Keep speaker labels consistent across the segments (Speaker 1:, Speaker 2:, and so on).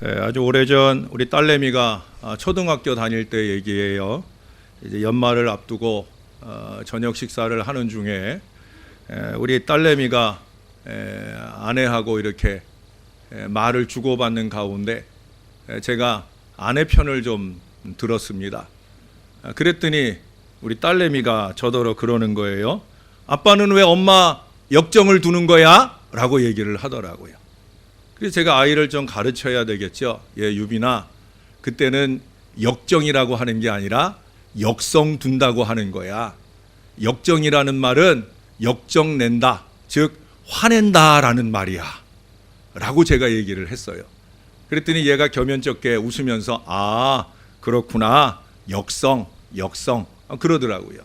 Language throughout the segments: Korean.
Speaker 1: 아주 오래전 우리 딸내미가 초등학교 다닐 때 얘기예요. 이제 연말을 앞두고 저녁 식사를 하는 중에 우리 딸내미가 아내하고 이렇게 말을 주고받는 가운데 제가 아내 편을 좀 들었습니다. 그랬더니 우리 딸내미가 저더러 그러는 거예요. 아빠는 왜 엄마 역정을 두는 거야? 라고 얘기를 하더라고요. 그래서 제가 아이를 좀 가르쳐야 되겠죠. 유빈아, 그때는 역정이라고 하는 게 아니라 역성 둔다고 하는 거야. 역정이라는 말은 역정 낸다, 즉 화낸다라는 말이야 라고 제가 얘기를 했어요. 그랬더니 얘가 겸연쩍게 웃으면서 그렇구나, 역성 그러더라고요.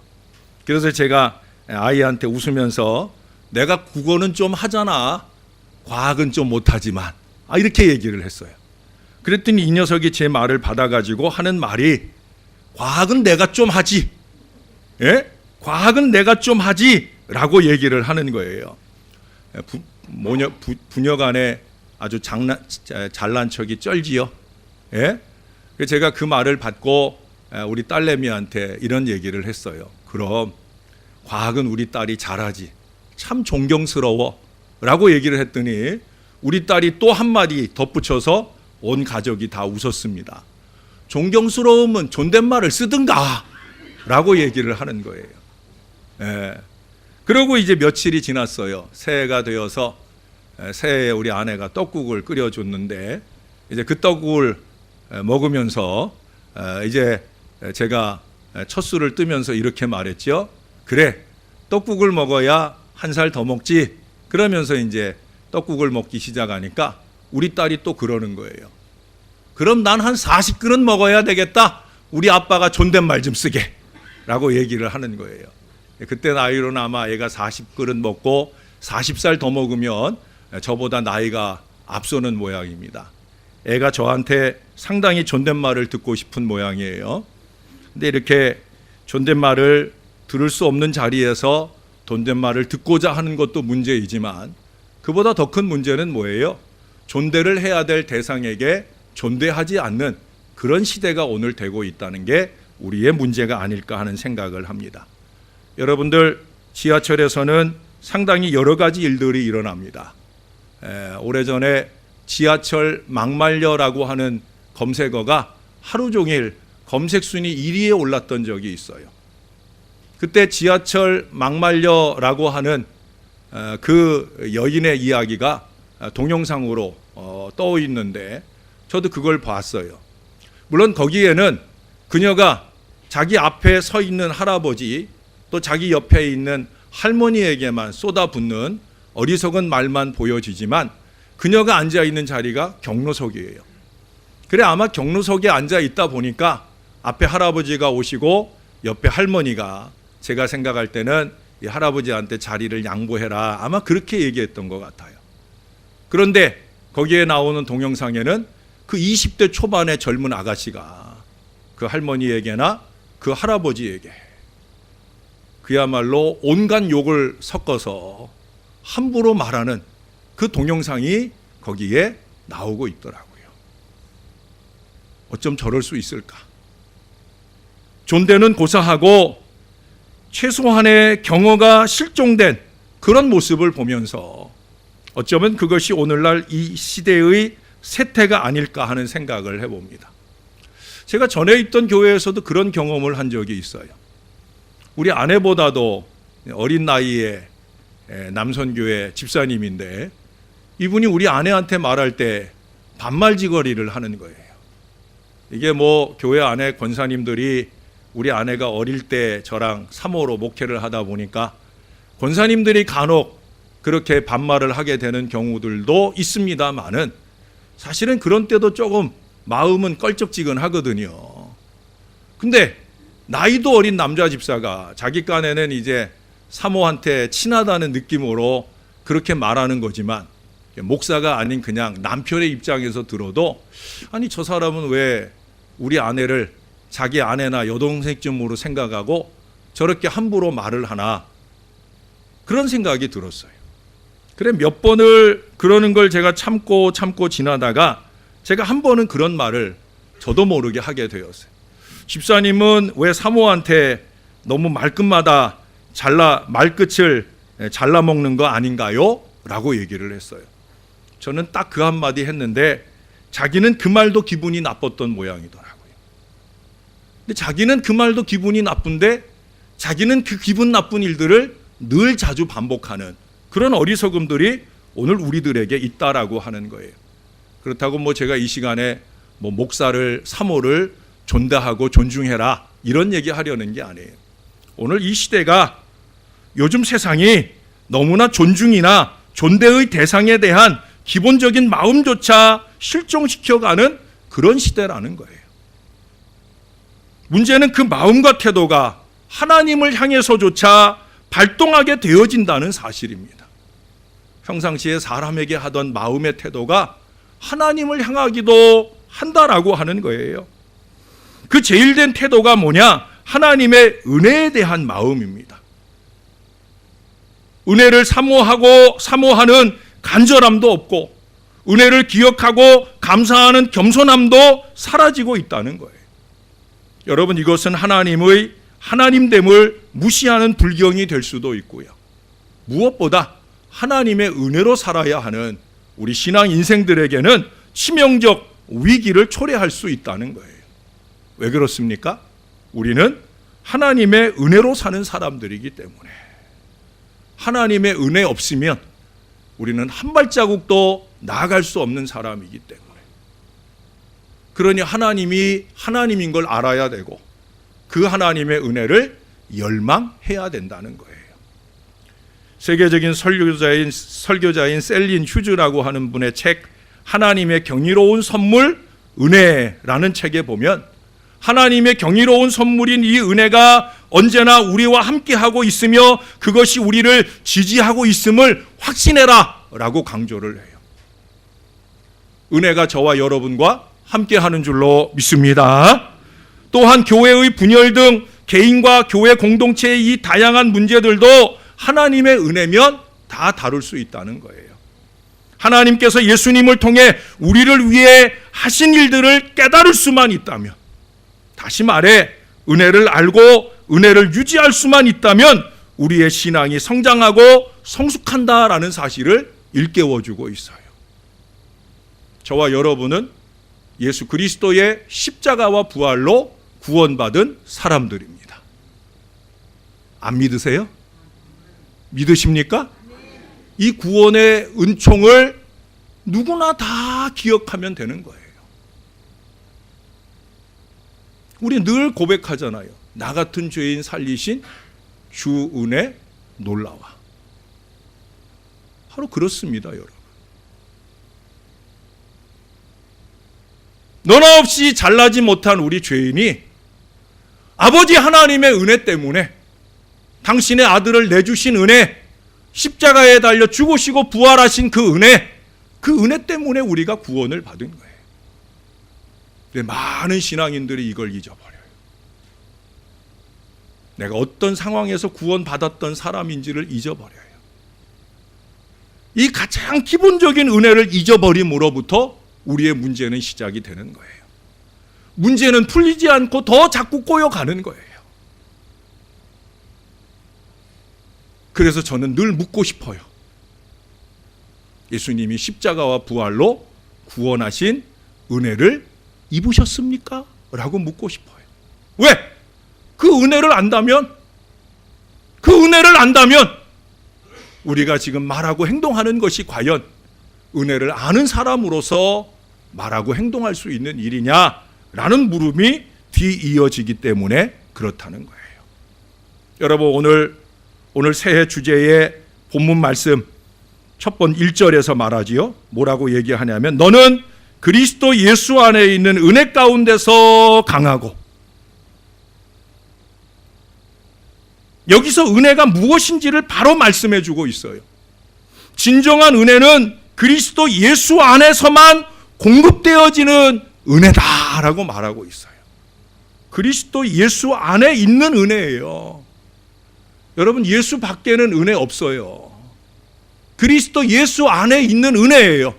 Speaker 1: 그래서 제가 아이한테 웃으면서 내가 국어는 좀 하잖아, 과학은 좀 못하지만 이렇게 얘기를 했어요. 그랬더니 이 녀석이 제 말을 받아가지고 하는 말이 과학은 내가 좀 하지, 과학은 내가 좀 하지 라고 얘기를 하는 거예요. 부녀간에 아주 잘난 척이 쩔지요. 제가 그 말을 받고 우리 딸내미한테 이런 얘기를 했어요. 그럼 과학은 우리 딸이 잘하지, 참 존경스러워 라고 얘기를 했더니 우리 딸이 또 한마디 덧붙여서 온 가족이 다 웃었습니다. 존경스러우면 존댓말을 쓰든가 라고 얘기를 하는 거예요. 그리고 이제 며칠이 지났어요. 새해가 되어서 새해에 우리 아내가 떡국을 끓여줬는데 이제 그 떡국을 먹으면서 이제 제가 첫 술을 뜨면서 이렇게 말했죠. 그래, 떡국을 먹어야 한 살 더 먹지. 그러면서 이제 떡국을 먹기 시작하니까 우리 딸이 또 그러는 거예요. 그럼 난 한 40그릇 먹어야 되겠다. 우리 아빠가 존댓말 좀 쓰게 라고 얘기를 하는 거예요. 그때 나이로는 아마 얘가 40그릇 먹고 40살 더 먹으면 저보다 나이가 앞서는 모양입니다. 애가 저한테 상당히 존댓말을 듣고 싶은 모양이에요. 근데 이렇게 존댓말을 들을 수 없는 자리에서 존댓말을 듣고자 하는 것도 문제이지만 그보다 더 큰 문제는 뭐예요? 존대를 해야 될 대상에게 존대하지 않는 그런 시대가 오늘 되고 있다는 게 우리의 문제가 아닐까 하는 생각을 합니다. 여러분들, 지하철에서는 상당히 여러 가지 일들이 일어납니다. 오래전에 지하철 막말려라고 하는 검색어가 하루 종일 검색순위 1위에 올랐던 적이 있어요. 그때 지하철 막말려라고 하는 그 여인의 이야기가 동영상으로 떠 있는데 저도 그걸 봤어요. 물론 거기에는 그녀가 자기 앞에 서 있는 할아버지 또 자기 옆에 있는 할머니에게만 쏟아붓는 어리석은 말만 보여지지만 그녀가 앉아 있는 자리가 경로석이에요. 그래, 아마 경로석에 앉아 있다 보니까 앞에 할아버지가 오시고 옆에 할머니가, 제가 생각할 때는 이 할아버지한테 자리를 양보해라, 아마 그렇게 얘기했던 것 같아요. 그런데 거기에 나오는 동영상에는 그 20대 초반의 젊은 아가씨가 그 할머니에게나 그 할아버지에게 그야말로 온갖 욕을 섞어서 함부로 말하는 그 동영상이 거기에 나오고 있더라고요. 어쩜 저럴 수 있을까? 존대는 고사하고 최소한의 경어가 실종된 그런 모습을 보면서 어쩌면 그것이 오늘날 이 시대의 세태가 아닐까 하는 생각을 해봅니다. 제가 전에 있던 교회에서도 그런 경험을 한 적이 있어요. 우리 아내보다도 어린 나이에 남선교회 집사님인데 이분이 우리 아내한테 말할 때 반말지거리를 하는 거예요. 이게 교회 안에 권사님들이 우리 아내가 어릴 때 저랑 사모로 목회를 하다 보니까 권사님들이 간혹 그렇게 반말을 하게 되는 경우들도 있습니다만은 사실은 그런 때도 조금 마음은 껄쩍지근하거든요. 근데 나이도 어린 남자 집사가 자기 깐에는 이제 사모한테 친하다는 느낌으로 그렇게 말하는 거지만 목사가 아닌 그냥 남편의 입장에서 들어도 아니, 저 사람은 왜 우리 아내를 자기 아내나 여동생쯤으로 생각하고 저렇게 함부로 말을 하나, 그런 생각이 들었어요. 그래, 몇 번을 그러는 걸 제가 참고 지나다가 제가 한 번은 그런 말을 저도 모르게 하게 되었어요. 집사님은 왜 사모한테 너무 말끝마다 말끝을 잘라 먹는 거 아닌가요? 라고 얘기를 했어요. 저는 딱 그 한마디 했는데 자기는 그 말도 기분이 나빴던 모양이더라고요. 근데 자기는 그 말도 기분이 나쁜데 자기는 그 기분 나쁜 일들을 늘 자주 반복하는 그런 어리석음들이 오늘 우리들에게 있다라고 하는 거예요. 그렇다고 제가 이 시간에 목사를 사모를 존대하고 존중해라 이런 얘기 하려는 게 아니에요. 오늘 이 시대가 요즘 세상이 너무나 존중이나 존대의 대상에 대한 기본적인 마음조차 실종시켜가는 그런 시대라는 거예요. 문제는 그 마음과 태도가 하나님을 향해서조차 발동하게 되어진다는 사실입니다. 평상시에 사람에게 하던 마음의 태도가 하나님을 향하기도 한다라고 하는 거예요. 그 제일된 태도가 뭐냐? 하나님의 은혜에 대한 마음입니다. 은혜를 사모하는 간절함도 없고 은혜를 기억하고 감사하는 겸손함도 사라지고 있다는 거예요. 여러분, 이것은 하나님됨을 무시하는 불경이 될 수도 있고요. 무엇보다 하나님의 은혜로 살아야 하는 우리 신앙 인생들에게는 치명적 위기를 초래할 수 있다는 거예요. 왜 그렇습니까? 우리는 하나님의 은혜로 사는 사람들이기 때문에 하나님의 은혜 없으면 우리는 한 발자국도 나아갈 수 없는 사람이기 때문에 그러니 하나님이 하나님인 걸 알아야 되고 그 하나님의 은혜를 열망해야 된다는 거예요. 세계적인 설교자인 셀린 휴즈라고 하는 분의 책 하나님의 경이로운 선물 은혜라는 책에 보면 하나님의 경이로운 선물인 이 은혜가 언제나 우리와 함께하고 있으며 그것이 우리를 지지하고 있음을 확신해라 라고 강조를 해요. 은혜가 저와 여러분과 함께하는 줄로 믿습니다. 또한 교회의 분열 등 개인과 교회 공동체의 이 다양한 문제들도 하나님의 은혜면 다 다룰 수 있다는 거예요. 하나님께서 예수님을 통해 우리를 위해 하신 일들을 깨달을 수만 있다면, 다시 말해 은혜를 알고 은혜를 유지할 수만 있다면 우리의 신앙이 성장하고 성숙한다라는 사실을 일깨워주고 있어요. 저와 여러분은 예수 그리스도의 십자가와 부활로 구원받은 사람들입니다. 안 믿으세요? 믿으십니까? 이 구원의 은총을 누구나 다 기억하면 되는 거예요. 우리 늘 고백하잖아요. 나 같은 죄인 살리신 주 은혜 놀라와. 바로 그렇습니다, 여러분. 너나 없이 잘나지 못한 우리 죄인이 아버지 하나님의 은혜 때문에 당신의 아들을 내주신 은혜, 십자가에 달려 죽으시고 부활하신 그 은혜 때문에 우리가 구원을 받은 거예요. 근데 많은 신앙인들이 이걸 잊어버려요. 내가 어떤 상황에서 구원받았던 사람인지를 잊어버려요. 이 가장 기본적인 은혜를 잊어버림으로부터 우리의 문제는 시작이 되는 거예요. 문제는 풀리지 않고 더 자꾸 꼬여가는 거예요. 그래서 저는 늘 묻고 싶어요. 예수님이 십자가와 부활로 구원하신 은혜를 입으셨습니까? 라고 묻고 싶어요. 왜? 그 은혜를 안다면 우리가 지금 말하고 행동하는 것이 과연 은혜를 아는 사람으로서 말하고 행동할 수 있는 일이냐라는 물음이 뒤이어지기 때문에 그렇다는 거예요. 여러분, 오늘 새해 주제의 본문 말씀 첫 번 1절에서 말하지요. 뭐라고 얘기하냐면 너는 그리스도 예수 안에 있는 은혜 가운데서 강하고, 여기서 은혜가 무엇인지를 바로 말씀해 주고 있어요. 진정한 은혜는 그리스도 예수 안에서만 공급되어지는 은혜다라고 말하고 있어요. 그리스도 예수 안에 있는 은혜예요. 여러분, 예수 밖에는 은혜 없어요. 그리스도 예수 안에 있는 은혜예요.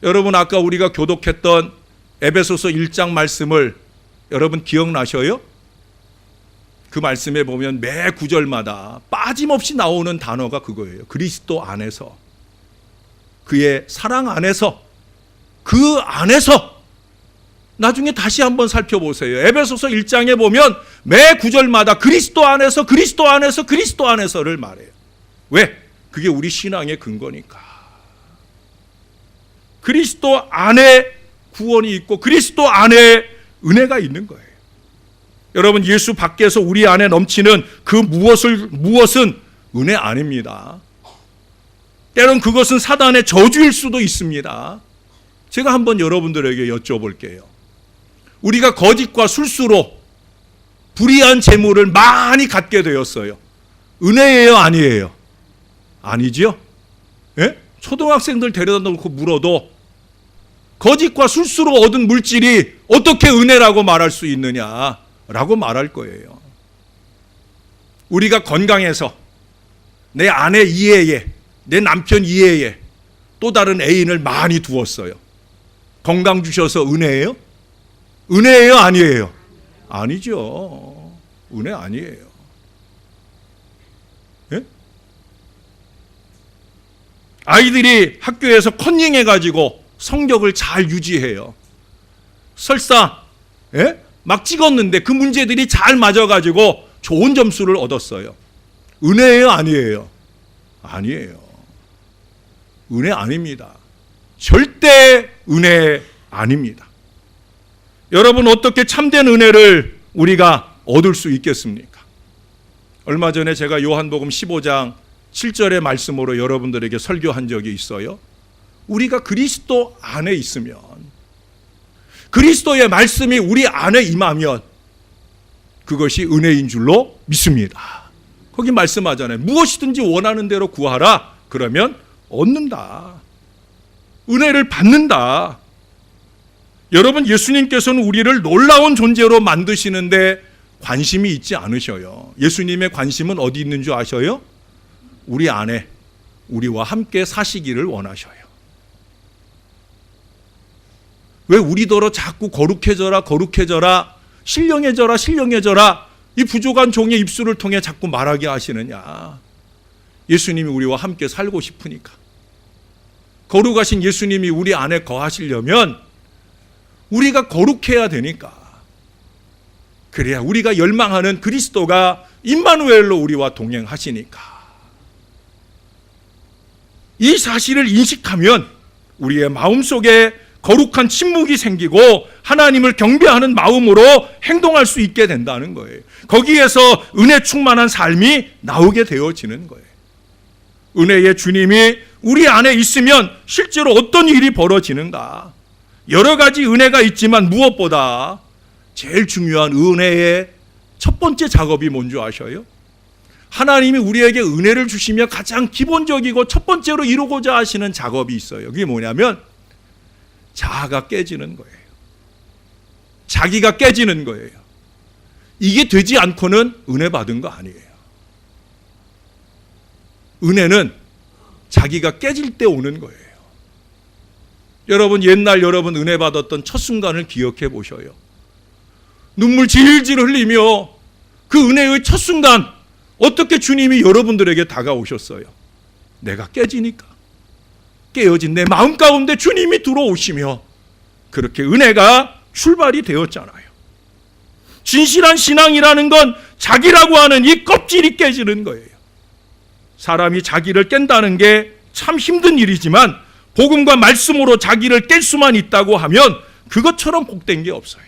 Speaker 1: 여러분 아까 우리가 교독했던 에베소서 1장 말씀을 여러분 기억나셔요? 그 말씀에 보면 매 구절마다 빠짐없이 나오는 단어가 그거예요. 그리스도 안에서, 그의 사랑 안에서, 그 안에서. 나중에 다시 한번 살펴보세요. 에베소서 1장에 보면 매 구절마다 그리스도 안에서, 그리스도 안에서, 그리스도 안에서를 말해요. 왜? 그게 우리 신앙의 근거니까. 그리스도 안에 구원이 있고 그리스도 안에 은혜가 있는 거예요. 여러분, 예수 밖에서 우리 안에 넘치는 그 무엇은 은혜 아닙니다. 때론 그것은 사단의 저주일 수도 있습니다. 제가 한번 여러분들에게 여쭤볼게요. 우리가 거짓과 술수로 불의한 재물을 많이 갖게 되었어요. 은혜예요, 아니에요? 아니죠? 예? 초등학생들 데려다 놓고 물어도 거짓과 술수로 얻은 물질이 어떻게 은혜라고 말할 수 있느냐라고 말할 거예요. 우리가 건강해서 내 아내 이해에, 내 남편 이해에 또 다른 애인을 많이 두었어요. 건강 주셔서 은혜예요? 은혜예요, 아니에요? 아니죠. 은혜 아니에요. 예? 아이들이 학교에서 컨닝해가지고 성적을 잘 유지해요. 설사 막 찍었는데 그 문제들이 잘 맞아가지고 좋은 점수를 얻었어요. 은혜예요, 아니에요? 아니에요. 은혜 아닙니다. 절대 은혜 아닙니다. 여러분, 어떻게 참된 은혜를 우리가 얻을 수 있겠습니까? 얼마 전에 제가 요한복음 15장 7절의 말씀으로 여러분들에게 설교한 적이 있어요. 우리가 그리스도 안에 있으면, 그리스도의 말씀이 우리 안에 임하면 그것이 은혜인 줄로 믿습니다. 거기 말씀하잖아요. 무엇이든지 원하는 대로 구하라. 그러면 얻는다. 은혜를 받는다. 여러분, 예수님께서는 우리를 놀라운 존재로 만드시는데 관심이 있지 않으셔요. 예수님의 관심은 어디 있는 줄 아셔요? 우리 안에 우리와 함께 사시기를 원하셔요. 왜 우리더러 자꾸 거룩해져라, 거룩해져라, 신령해져라, 신령해져라, 이 부족한 종의 입술을 통해 자꾸 말하게 하시느냐? 예수님이 우리와 함께 살고 싶으니까. 거룩하신 예수님이 우리 안에 거하시려면 우리가 거룩해야 되니까. 그래야 우리가 열망하는 그리스도가 임마누엘로 우리와 동행하시니까. 이 사실을 인식하면 우리의 마음속에 거룩한 침묵이 생기고 하나님을 경배하는 마음으로 행동할 수 있게 된다는 거예요. 거기에서 은혜 충만한 삶이 나오게 되어지는 거예요. 은혜의 주님이 우리 안에 있으면 실제로 어떤 일이 벌어지는가? 여러 가지 은혜가 있지만 무엇보다 제일 중요한 은혜의 첫 번째 작업이 뭔지 아셔요? 하나님이 우리에게 은혜를 주시며 가장 기본적이고 첫 번째로 이루고자 하시는 작업이 있어요. 그게 뭐냐면 자아가 깨지는 거예요. 자기가 깨지는 거예요. 이게 되지 않고는 은혜 받은 거 아니에요. 은혜는 자기가 깨질 때 오는 거예요. 여러분, 옛날 여러분 은혜 받았던 첫 순간을 기억해 보셔요. 눈물 질질 흘리며 그 은혜의 첫 순간 어떻게 주님이 여러분들에게 다가오셨어요? 내가 깨지니까. 깨어진 내 마음 가운데 주님이 들어오시며 그렇게 은혜가 출발이 되었잖아요. 진실한 신앙이라는 건 자기라고 하는 이 껍질이 깨지는 거예요. 사람이 자기를 깬다는 게 참 힘든 일이지만 복음과 말씀으로 자기를 깰 수만 있다고 하면 그것처럼 복된 게 없어요.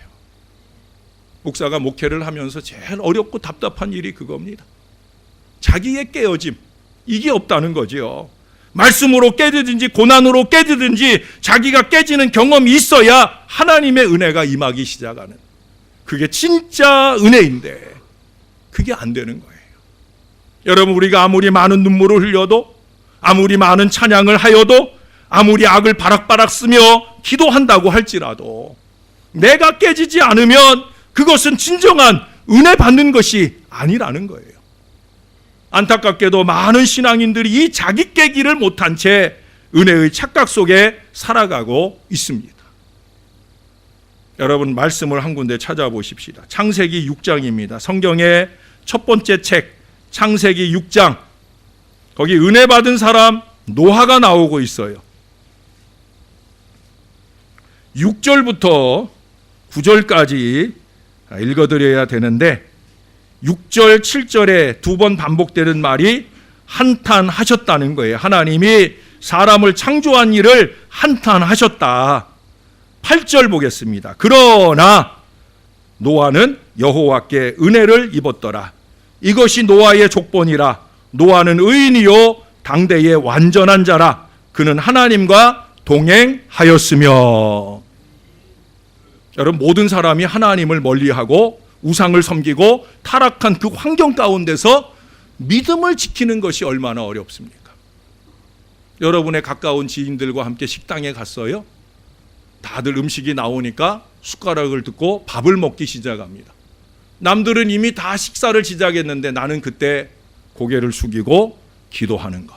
Speaker 1: 목사가 목회를 하면서 제일 어렵고 답답한 일이 그겁니다. 자기의 깨어짐, 이게 없다는 거죠. 말씀으로 깨지든지 고난으로 깨지든지 자기가 깨지는 경험이 있어야 하나님의 은혜가 임하기 시작하는, 그게 진짜 은혜인데 그게 안 되는 거예요. 여러분, 우리가 아무리 많은 눈물을 흘려도, 아무리 많은 찬양을 하여도, 아무리 악을 바락바락 쓰며 기도한다고 할지라도 내가 깨지지 않으면 그것은 진정한 은혜 받는 것이 아니라는 거예요. 안타깝게도 많은 신앙인들이 이 자기 깨기를 못한 채 은혜의 착각 속에 살아가고 있습니다. 여러분 말씀을 한 군데 찾아보십시다. 창세기 6장입니다. 성경의 첫 번째 책 창세기 6장, 거기 은혜 받은 사람 노아가 나오고 있어요. 6절부터 9절까지 읽어드려야 되는데 6절, 7절에 두 번 반복되는 말이 한탄하셨다는 거예요. 하나님이 사람을 창조한 일을 한탄하셨다. 8절 보겠습니다. 그러나 노아는 여호와께 은혜를 입었더라. 이것이 노아의 족본이라. 노아는 의인이요 당대의 완전한 자라. 그는 하나님과 동행하였으며. 여러분, 모든 사람이 하나님을 멀리하고 우상을 섬기고 타락한 그 환경 가운데서 믿음을 지키는 것이 얼마나 어렵습니까? 여러분의 가까운 지인들과 함께 식당에 갔어요. 다들 음식이 나오니까 숟가락을 듣고 밥을 먹기 시작합니다. 남들은 이미 다 식사를 시작했는데 나는 그때 고개를 숙이고 기도하는 것.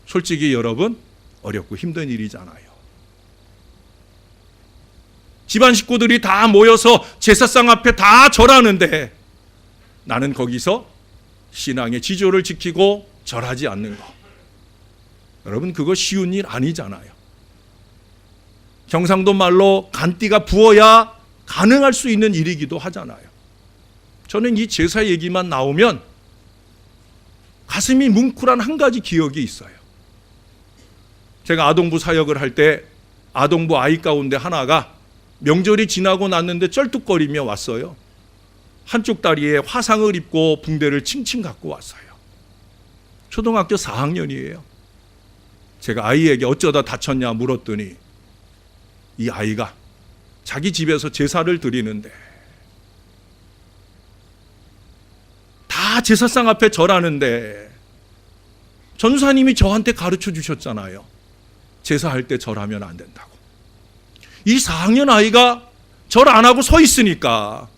Speaker 1: 솔직히 여러분, 어렵고 힘든 일이잖아요. 집안 식구들이 다 모여서 제사상 앞에 다 절하는데 나는 거기서 신앙의 지조를 지키고 절하지 않는 것. 여러분, 그거 쉬운 일 아니잖아요. 경상도 말로 간띠가 부어야 가능할 수 있는 일이기도 하잖아요. 저는 이 제사 얘기만 나오면 가슴이 뭉클한 한 가지 기억이 있어요. 제가 아동부 사역을 할 때 아동부 아이 가운데 하나가 명절이 지나고 났는데 쩔뚝거리며 왔어요. 한쪽 다리에 화상을 입고 붕대를 칭칭 갖고 왔어요. 초등학교 4학년이에요. 제가 아이에게 어쩌다 다쳤냐 물었더니 이 아이가 자기 집에서 제사를 드리는데 다 제사상 앞에 절하는데 전사님이 저한테 가르쳐 주셨잖아요. 제사할 때 절하면 안 된다고. 이 4학년 아이가 절 안 하고 서 있으니까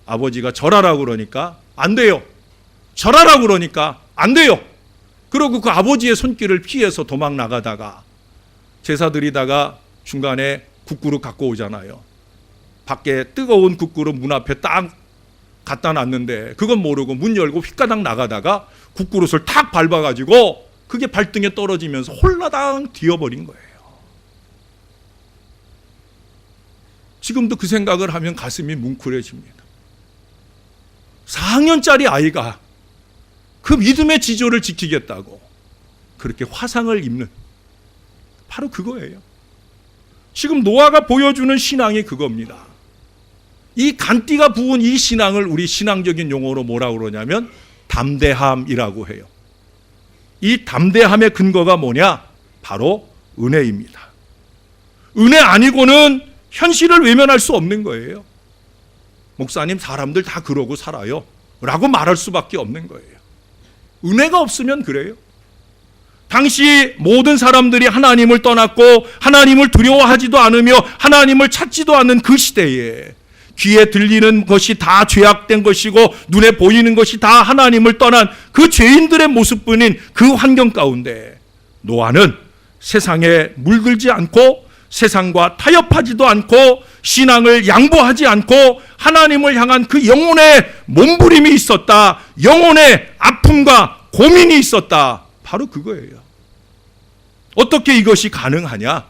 Speaker 1: 아버지가 절하라고 그러니까 안 돼요. 절하라고 그러니까 안 돼요. 그러고 그 아버지의 손길을 피해서 도망 나가다가 제사 드리다가 중간에 국그릇 갖고 오잖아요. 밖에 뜨거운 국그릇 문 앞에 딱 갖다 놨는데 그건 모르고 문 열고 휘가닥 나가다가 국그릇을 탁 밟아가지고 그게 발등에 떨어지면서 홀라당 뒤어버린 거예요. 지금도 그 생각을 하면 가슴이 뭉클해집니다. 4학년짜리 아이가 그 믿음의 지조를 지키겠다고 그렇게 화상을 입는, 바로 그거예요. 지금 노아가 보여주는 신앙이 그겁니다. 이 간띠가 부은 이 신앙을 우리 신앙적인 용어로 뭐라고 그러냐면 담대함이라고 해요. 이 담대함의 근거가 뭐냐? 바로 은혜입니다. 은혜 아니고는 현실을 외면할 수 없는 거예요. 목사님, 사람들 다 그러고 살아요 라고 말할 수밖에 없는 거예요. 은혜가 없으면 그래요. 당시 모든 사람들이 하나님을 떠났고 하나님을 두려워하지도 않으며 하나님을 찾지도 않는 그 시대에 귀에 들리는 것이 다 죄악된 것이고 눈에 보이는 것이 다 하나님을 떠난 그 죄인들의 모습뿐인 그 환경 가운데 노아는 세상에 물들지 않고 세상과 타협하지도 않고 신앙을 양보하지 않고 하나님을 향한 그 영혼의 몸부림이 있었다. 영혼의 아픔과 고민이 있었다. 바로 그거예요. 어떻게 이것이 가능하냐?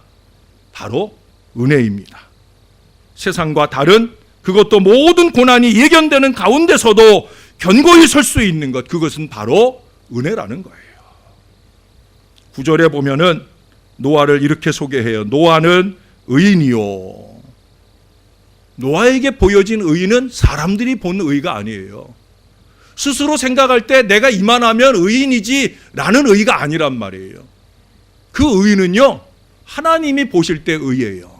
Speaker 1: 바로 은혜입니다. 세상과 다른, 그것도 모든 고난이 예견되는 가운데서도 견고히 설 수 있는 것, 그것은 바로 은혜라는 거예요. 9절에 보면은 노아를 이렇게 소개해요. 노아는 의인이요. 노아에게 보여진 의인은 사람들이 본 의가 아니에요. 스스로 생각할 때 내가 이만하면 의인이지 라는 의가 아니란 말이에요. 그 의인은요, 하나님이 보실 때 의예요.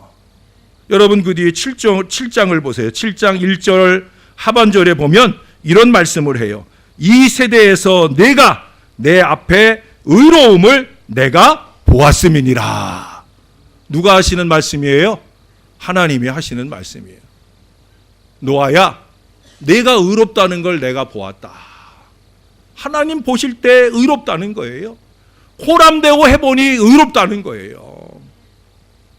Speaker 1: 여러분, 그 뒤에 7장을 보세요. 7장 1절 하반절에 보면 이런 말씀을 해요. 이 세대에서 내가 내 앞에 의로움을 내가 보았음이니라. 누가 하시는 말씀이에요? 하나님이 하시는 말씀이에요. 노아야, 내가 의롭다는 걸 내가 보았다. 하나님 보실 때 의롭다는 거예요. 호람되고 해보니 의롭다는 거예요.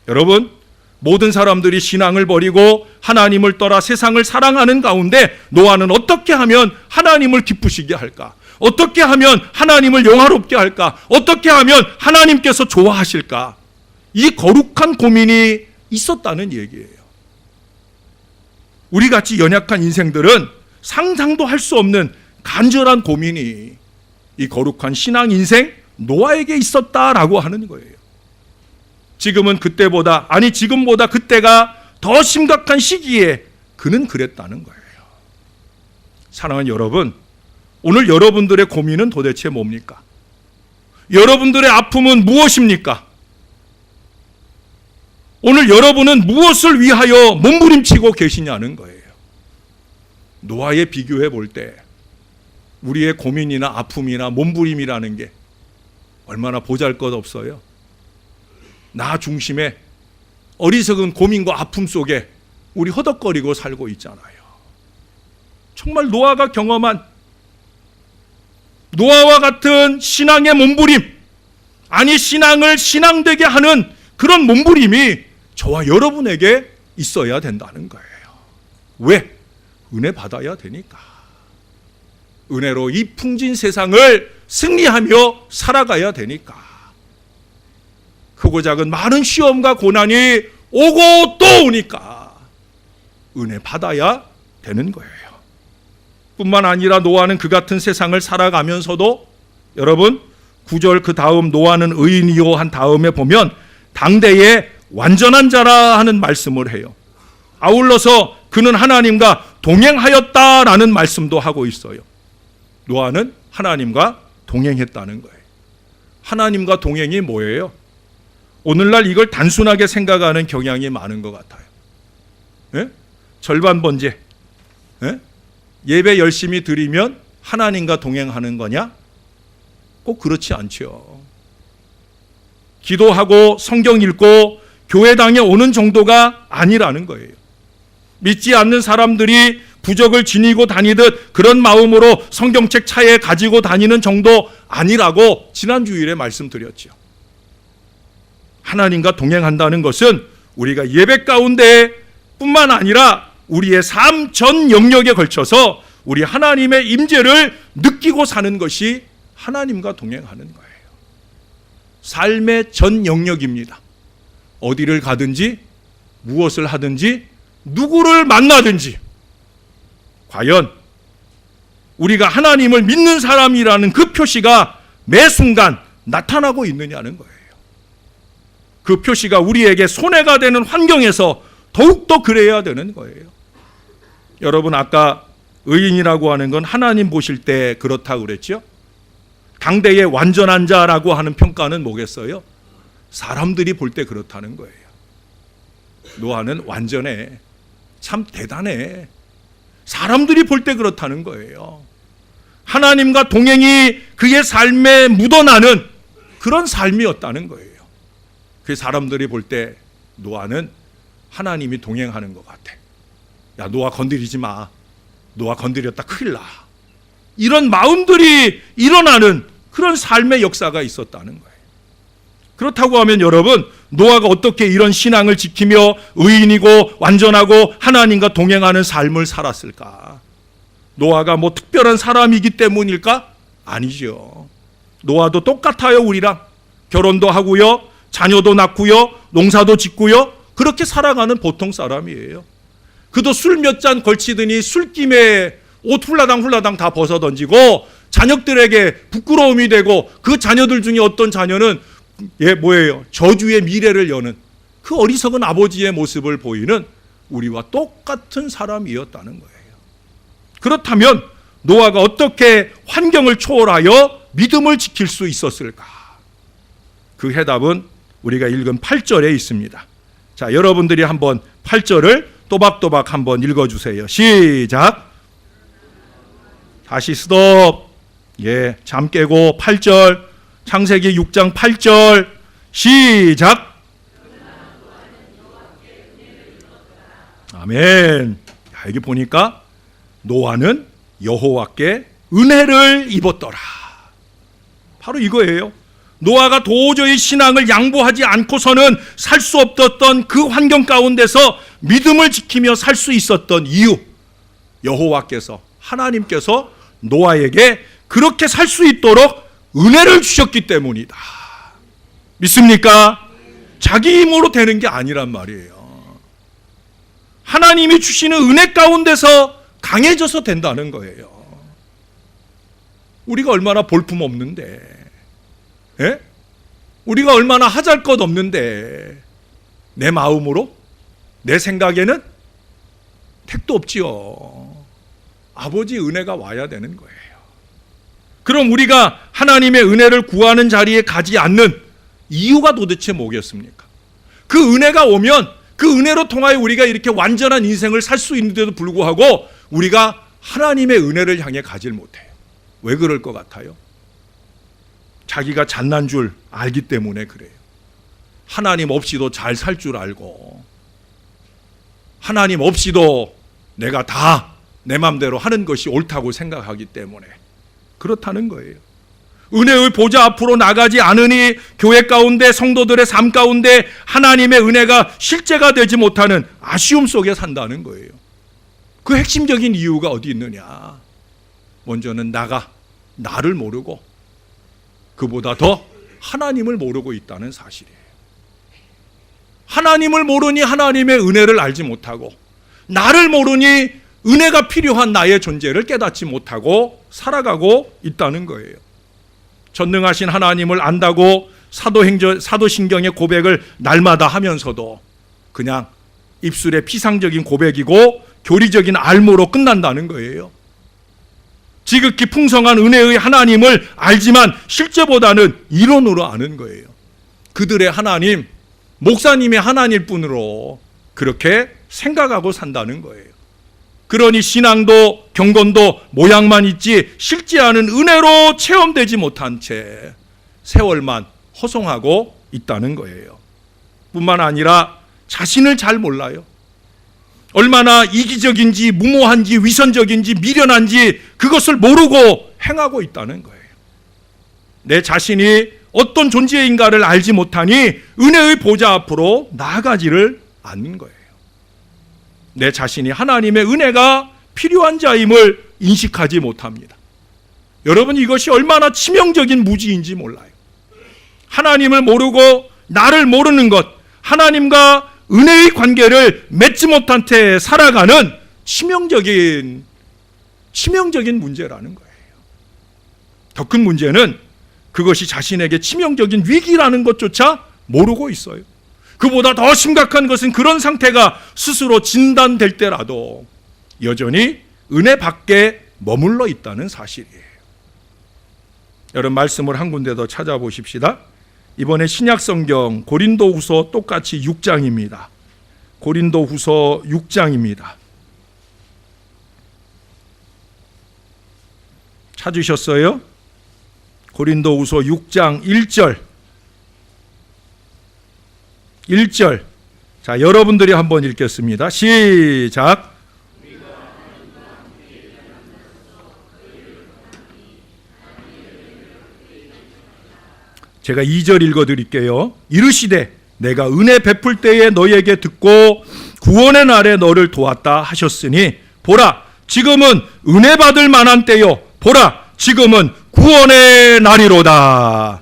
Speaker 1: 여러분, 모든 사람들이 신앙을 버리고 하나님을 떠나 세상을 사랑하는 가운데 노아는 어떻게 하면 하나님을 기쁘시게 할까? 어떻게 하면 하나님을 영화롭게 할까? 어떻게 하면 하나님께서 좋아하실까? 이 거룩한 고민이 있었다는 얘기예요. 우리같이 연약한 인생들은 상상도 할 수 없는 간절한 고민이 이 거룩한 신앙 인생 노아에게 있었다라고 하는 거예요. 지금은 그때보다, 아니 지금보다 그때가 더 심각한 시기에 그는 그랬다는 거예요. 사랑하는 여러분, 오늘 여러분들의 고민은 도대체 뭡니까? 여러분들의 아픔은 무엇입니까? 오늘 여러분은 무엇을 위하여 몸부림치고 계시냐는 거예요. 노아에 비교해 볼 때 우리의 고민이나 아픔이나 몸부림이라는 게 얼마나 보잘것없어요. 나 중심의 어리석은 고민과 아픔 속에 우리 허덕거리고 살고 있잖아요. 정말 노아가 경험한 노아와 같은 신앙의 몸부림, 아니 신앙을 신앙되게 하는 그런 몸부림이 저와 여러분에게 있어야 된다는 거예요. 왜? 은혜 받아야 되니까. 은혜로 이 풍진 세상을 승리하며 살아가야 되니까. 크고 작은 많은 시험과 고난이 오고 또 오니까 은혜 받아야 되는 거예요. 뿐만 아니라 노아는 그 같은 세상을 살아가면서도 여러분 9절 그 다음 노아는 의인이요 한 다음에 보면 당대의 완전한 자라 하는 말씀을 해요. 아울러서 그는 하나님과 동행하였다라는 말씀도 하고 있어요. 노아는 하나님과 동행했다는 거예요. 하나님과 동행이 뭐예요? 오늘날 이걸 단순하게 생각하는 경향이 많은 것 같아요. 예? 절반 번제. 예? 예배 열심히 드리면 하나님과 동행하는 거냐? 꼭 그렇지 않죠. 기도하고 성경 읽고 교회당에 오는 정도가 아니라는 거예요. 믿지 않는 사람들이 부적을 지니고 다니듯 그런 마음으로 성경책 차에 가지고 다니는 정도 아니라고 지난 주일에 말씀드렸죠. 하나님과 동행한다는 것은 우리가 예배 가운데 뿐만 아니라 우리의 삶 전 영역에 걸쳐서 우리 하나님의 임재를 느끼고 사는 것이 하나님과 동행하는 거예요. 삶의 전 영역입니다. 어디를 가든지 무엇을 하든지 누구를 만나든지 과연 우리가 하나님을 믿는 사람이라는 그 표시가 매 순간 나타나고 있느냐는 거예요. 그 표시가 우리에게 손해가 되는 환경에서 더욱더 그래야 되는 거예요. 여러분 아까 의인이라고 하는 건 하나님 보실 때 그렇다고 그랬죠? 당대의 완전한 자라고 하는 평가는 뭐겠어요? 사람들이 볼 때 그렇다는 거예요. 노아는 완전해. 참 대단해. 사람들이 볼 때 그렇다는 거예요. 하나님과 동행이 그의 삶에 묻어나는 그런 삶이었다는 거예요. 그 사람들이 볼 때 노아는 하나님이 동행하는 것 같아. 야, 노아 건드리지 마. 노아 건드렸다 큰일 나. 이런 마음들이 일어나는 그런 삶의 역사가 있었다는 거예요. 그렇다고 하면 여러분, 노아가 어떻게 이런 신앙을 지키며 의인이고 완전하고 하나님과 동행하는 삶을 살았을까? 노아가 뭐 특별한 사람이기 때문일까? 아니죠. 노아도 똑같아요, 우리랑. 결혼도 하고요, 자녀도 낳고요, 농사도 짓고요, 그렇게 살아가는 보통 사람이에요. 그도 술 몇 잔 걸치더니 술김에 옷 훌라당 다 벗어던지고 자녀들에게 부끄러움이 되고 그 자녀들 중에 어떤 자녀는 뭐예요? 저주의 미래를 여는 그 어리석은 아버지의 모습을 보이는 우리와 똑같은 사람이었다는 거예요. 그렇다면 노아가 어떻게 환경을 초월하여 믿음을 지킬 수 있었을까? 그 해답은 우리가 읽은 8절에 있습니다. 자, 여러분들이 한번 8절을 또박또박 한번 읽어주세요. 시작. 다시 스톱. 예, 잠 깨고 8절. 창세기 6장 8절. 시작. 아멘. 자, 여기 보니까 노아는 여호와께 은혜를 입었더라. 바로 이거예요. 노아가 도저히 신앙을 양보하지 않고서는 살 수 없었던 그 환경 가운데서 믿음을 지키며 살 수 있었던 이유, 여호와께서, 하나님께서 노아에게 그렇게 살 수 있도록 은혜를 주셨기 때문이다. 믿습니까? 자기 힘으로 되는 게 아니란 말이에요. 하나님이 주시는 은혜 가운데서 강해져서 된다는 거예요. 우리가 얼마나 볼품 없는데, 예? 우리가 얼마나 하잘 것 없는데 내 마음으로, 내 생각에는 택도 없지요. 아버지 은혜가 와야 되는 거예요. 그럼 우리가 하나님의 은혜를 구하는 자리에 가지 않는 이유가 도대체 뭐겠습니까? 그 은혜가 오면 그 은혜로 통하여 우리가 이렇게 완전한 인생을 살 수 있는데도 불구하고 우리가 하나님의 은혜를 향해 가질 못해요. 왜 그럴 것 같아요? 자기가 잘난 줄 알기 때문에 그래요. 하나님 없이도 잘 살 줄 알고, 하나님 없이도 내가 다 내 맘대로 하는 것이 옳다고 생각하기 때문에 그렇다는 거예요. 은혜의 보좌 앞으로 나가지 않으니 교회 가운데, 성도들의 삶 가운데 하나님의 은혜가 실제가 되지 못하는 아쉬움 속에 산다는 거예요. 그 핵심적인 이유가 어디 있느냐? 먼저는 나를 모르고 그보다 더 하나님을 모르고 있다는 사실이에요. 하나님을 모르니 하나님의 은혜를 알지 못하고, 나를 모르니 은혜가 필요한 나의 존재를 깨닫지 못하고 살아가고 있다는 거예요. 전능하신 하나님을 안다고 사도신경의 고백을 날마다 하면서도 그냥 입술의 피상적인 고백이고 교리적인 알모로 끝난다는 거예요. 지극히 풍성한 은혜의 하나님을 알지만 실제보다는 이론으로 아는 거예요. 그들의 하나님, 목사님의 하나님일 뿐으로 그렇게 생각하고 산다는 거예요. 그러니 신앙도 경건도 모양만 있지 실제 않은 은혜로 체험되지 못한 채 세월만 허송하고 있다는 거예요. 뿐만 아니라 자신을 잘 몰라요. 얼마나 이기적인지 무모한지 위선적인지 미련한지 그것을 모르고 행하고 있다는 거예요. 내 자신이 어떤 존재인가를 알지 못하니 은혜의 보좌 앞으로 나아가지를 않는 거예요. 내 자신이 하나님의 은혜가 필요한 자임을 인식하지 못합니다. 여러분, 이것이 얼마나 치명적인 무지인지 몰라요. 하나님을 모르고 나를 모르는 것, 하나님과 은혜의 관계를 맺지 못한 채 살아가는 치명적인 문제라는 거예요. 더 큰 문제는 그것이 자신에게 치명적인 위기라는 것조차 모르고 있어요. 그보다 더 심각한 것은 그런 상태가 스스로 진단될 때라도 여전히 은혜 밖에 머물러 있다는 사실이에요. 여러분, 말씀을 한 군데 더 찾아보십시다. 이번에 신약성경 고린도후서 똑같이 6장입니다. 고린도후서 6장입니다. 찾으셨어요? 고린도후서 6장 1절. 자, 여러분들이 한번 읽겠습니다. 시작. 제가 2절 읽어드릴게요. 이르시되 내가 은혜 베풀 때에 너희에게 듣고 구원의 날에 너를 도왔다 하셨으니 보라, 지금은 은혜 받을 만한 때요, 보라, 지금은 구원의 날이로다.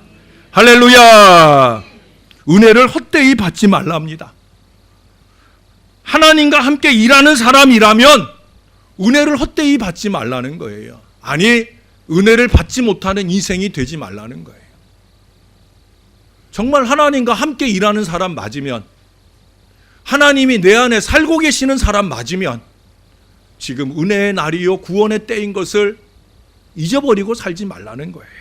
Speaker 1: 할렐루야. 은혜를 헛되이 받지 말랍니다. 하나님과 함께 일하는 사람이라면 은혜를 헛되이 받지 말라는 거예요. 아니, 은혜를 받지 못하는 인생이 되지 말라는 거예요. 정말 하나님과 함께 일하는 사람 맞으면, 하나님이 내 안에 살고 계시는 사람 맞으면 지금 은혜의 날이요 구원의 때인 것을 잊어버리고 살지 말라는 거예요.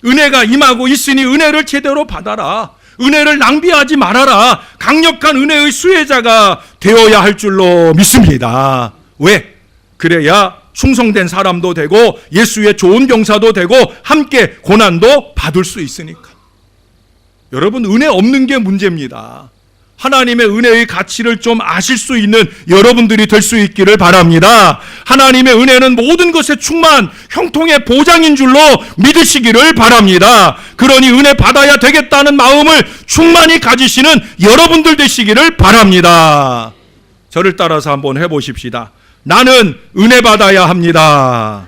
Speaker 1: 은혜가 임하고 있으니 은혜를 제대로 받아라. 은혜를 낭비하지 말아라. 강력한 은혜의 수혜자가 되어야 할 줄로 믿습니다. 왜? 그래야 충성된 사람도 되고 예수의 좋은 병사도 되고 함께 고난도 받을 수 있으니까. 여러분, 은혜 없는 게 문제입니다. 하나님의 은혜의 가치를 좀 아실 수 있는 여러분들이 될 수 있기를 바랍니다. 하나님의 은혜는 모든 것에 충만 형통의 보장인 줄로 믿으시기를 바랍니다. 그러니 은혜 받아야 되겠다는 마음을 충만히 가지시는 여러분들 되시기를 바랍니다. 저를 따라서 한번 해보십시다. 나는 은혜 받아야 합니다.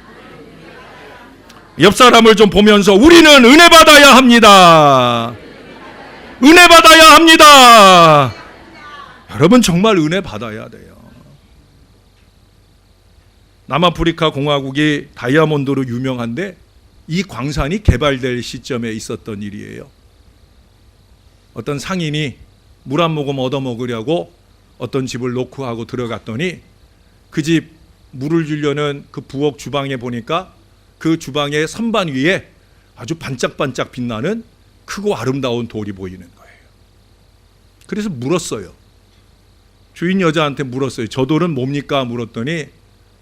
Speaker 1: 옆 사람을 좀 보면서 우리는 은혜 받아야 합니다. 은혜 받아야 합니다. 여러분 정말 은혜 받아야 돼요. 남아프리카 공화국이 다이아몬드로 유명한데 이 광산이 개발될 시점에 있었던 일이에요. 어떤 상인이 물 한 모금 얻어먹으려고 어떤 집을 놓고 하고 들어갔더니 그 집 물을 주려는 그 부엌 주방에 보니까 그 주방의 선반 위에 아주 반짝반짝 빛나는 크고 아름다운 돌이 보이는 거예요. 그래서 물었어요. 주인 여자한테 물었어요. 저 돌은 뭡니까? 물었더니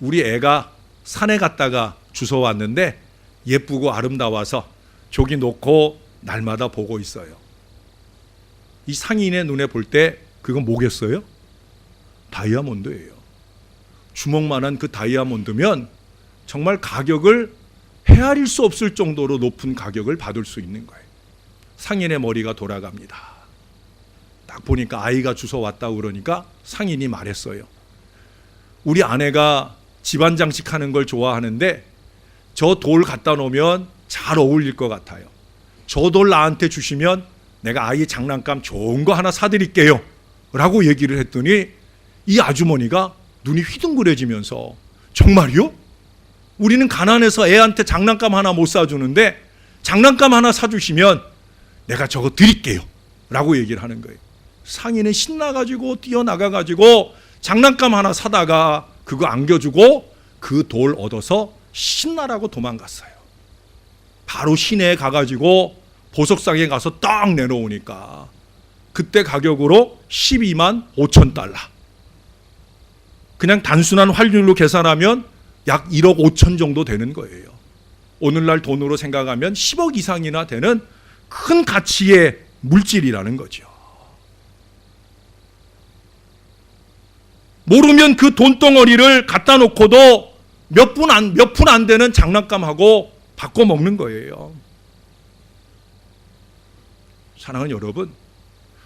Speaker 1: 우리 애가 산에 갔다가 주워왔는데 예쁘고 아름다워서 저기 놓고 날마다 보고 있어요. 이 상인의 눈에 볼 때 그건 뭐겠어요? 다이아몬드예요. 주먹만한 그 다이아몬드면 정말 가격을 헤아릴 수 없을 정도로 높은 가격을 받을 수 있는 거예요. 상인의 머리가 돌아갑니다. 딱 보니까 아이가 주워왔다고 그러니까 상인이 말했어요. 우리 아내가 집안 장식하는 걸 좋아하는데 저 돌 갖다 놓으면 잘 어울릴 것 같아요. 저 돌 나한테 주시면 내가 아이 장난감 좋은 거 하나 사드릴게요 라고 얘기를 했더니 이 아주머니가 눈이 휘둥그레지면서 정말요? 우리는 가난해서 애한테 장난감 하나 못 사주는데 장난감 하나 사주시면 내가 저거 드릴게요 라고 얘기를 하는 거예요. 상인은 신나가지고 뛰어나가가지고 장난감 하나 사다가 그거 안겨주고 그 돌 얻어서 신나라고 도망갔어요. 바로 시내에 가가지고 보석상에 가서 딱 내놓으니까 그때 가격으로 12만 5천 달러. 그냥 단순한 환율로 계산하면 약 1억 5천 정도 되는 거예요. 오늘날 돈으로 생각하면 10억 이상이나 되는 큰 가치의 물질이라는 거죠. 모르면 그 돈덩어리를 갖다 놓고도 몇 푼 안 되는 장난감하고 바꿔 먹는 거예요. 사랑하는 여러분,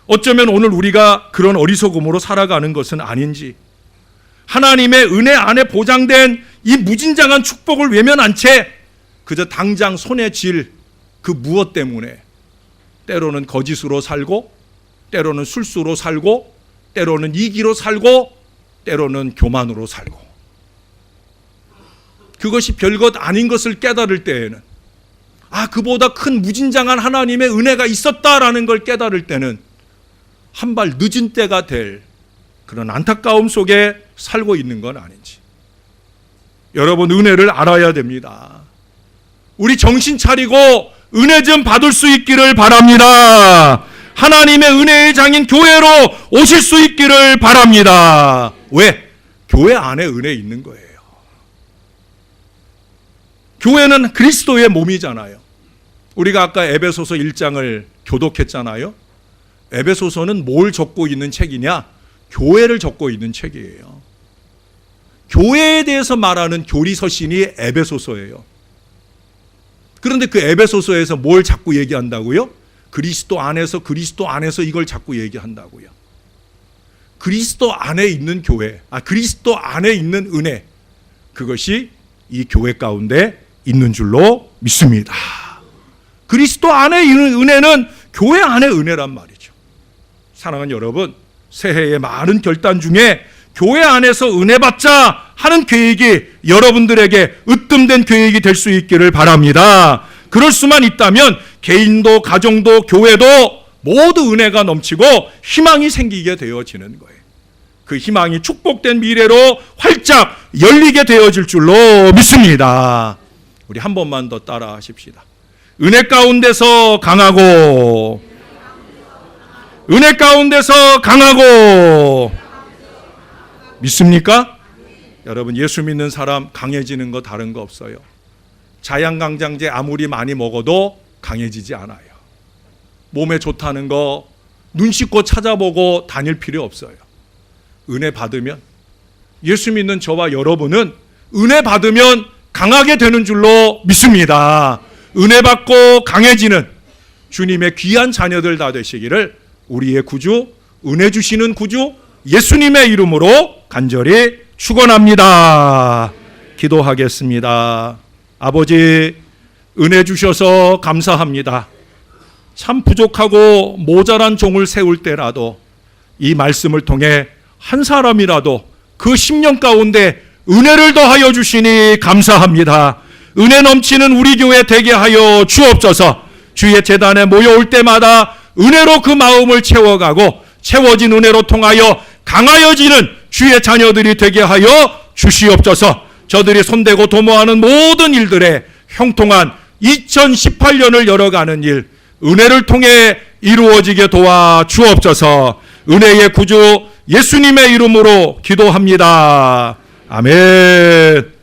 Speaker 1: 어쩌면 오늘 우리가 그런 어리석음으로 살아가는 것은 아닌지, 하나님의 은혜 안에 보장된 이 무진장한 축복을 외면한 채 그저 당장 손에 쥘 그 무엇 때문에 때로는 거짓으로 살고, 때로는 술수로 살고, 때로는 이기로 살고, 때로는 교만으로 살고, 그것이 별것 아닌 것을 깨달을 때에는, 그보다 큰 무진장한 하나님의 은혜가 있었다라는 걸 깨달을 때는 한 발 늦은 때가 될 그런 안타까움 속에 살고 있는 건 아닌지. 여러분, 은혜를 알아야 됩니다. 우리 정신 차리고 은혜 좀 받을 수 있기를 바랍니다. 하나님의 은혜의 장인 교회로 오실 수 있기를 바랍니다. 왜? 교회 안에 은혜 있는 거예요. 교회는 그리스도의 몸이잖아요. 우리가 아까 에베소서 1장을 교독했잖아요. 에베소서는 뭘 적고 있는 책이냐? 교회를 적고 있는 책이에요. 교회에 대해서 말하는 교리서신이 에베소서예요. 그런데 그 에베소서에서 뭘 자꾸 얘기한다고요? 그리스도 안에서 이걸 자꾸 얘기한다고요. 그리스도 안에 있는 교회, 그리스도 안에 있는 은혜, 그것이 이 교회 가운데 있는 줄로 믿습니다. 그리스도 안에 있는 은혜는 교회 안의 은혜란 말이죠. 사랑하는 여러분, 새해의 많은 결단 중에 교회 안에서 은혜 받자 하는 계획이 여러분들에게 으뜸된 계획이 될 수 있기를 바랍니다. 그럴 수만 있다면 개인도 가정도 교회도 모두 은혜가 넘치고 희망이 생기게 되어지는 거예요. 그 희망이 축복된 미래로 활짝 열리게 되어질 줄로 믿습니다. 우리 한 번만 더 따라 하십시다. 은혜 가운데서 강하고, 은혜 가운데서 강하고. 믿습니까? 여러분, 예수 믿는 사람 강해지는 거 다른 거 없어요. 자양강장제 아무리 많이 먹어도 강해지지 않아요. 몸에 좋다는 거, 눈 씻고 찾아보고 다닐 필요 없어요. 은혜 받으면, 예수 믿는 저와 여러분은 은혜 받으면 강하게 되는 줄로 믿습니다. 은혜 받고 강해지는 주님의 귀한 자녀들 다 되시기를 우리의 구주, 은혜 주시는 구주 예수님의 이름으로 간절히 축원합니다. 기도하겠습니다. 아버지, 은혜 주셔서 감사합니다. 참 부족하고 모자란 종을 세울 때라도 이 말씀을 통해 한 사람이라도 그 10년 가운데 은혜를 더하여 주시니 감사합니다. 은혜 넘치는 우리 교회 되게 하여 주옵소서. 주의 제단에 모여올 때마다 은혜로 그 마음을 채워가고 채워진 은혜로 통하여 강하여지는 주의 자녀들이 되게 하여 주시옵소서. 저들이 손대고 도모하는 모든 일들에 형통한 2018년을 열어가는 일, 은혜를 통해 이루어지게 도와 주옵소서. 은혜의 구주 예수님의 이름으로 기도합니다. 아멘.